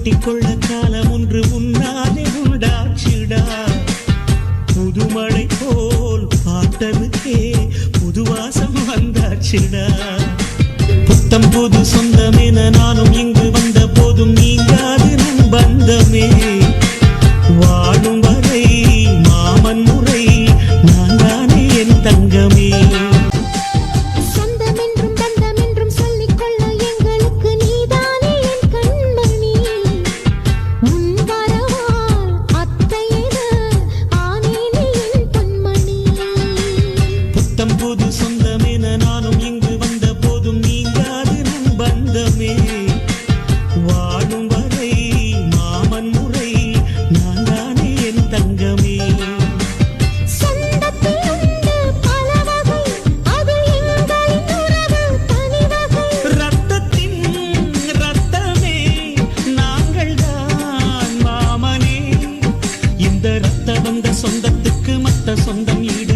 கட்டிக்கொள்ள காலம் ஒன்று உன்னாலே உண்டாச்சிடா. புதுமழை போல் பார்த்தனுக்கே புதுவாசம் வந்தாச்சிடா. புத்தம் புது சொந்தமென நானும் இங்கு வந்த போதும் நீங்காது நம் பந்தமே. வாழும் வரை மாமன் முறை நான் தானே என் தங்கமே. புது சொந்தமென நானும் இங்கு வந்த போதும் நீங்காது நம் பந்தமே. வாழும் வரை மாமன் முறை நான் தானே என் தங்கமே. ரத்தத்தின் ரத்தமே நாங்கள் தான் மாமனே. இந்த ரத்த வந்த சொந்தத்துக்கு மத்த சொந்தம் ஈடு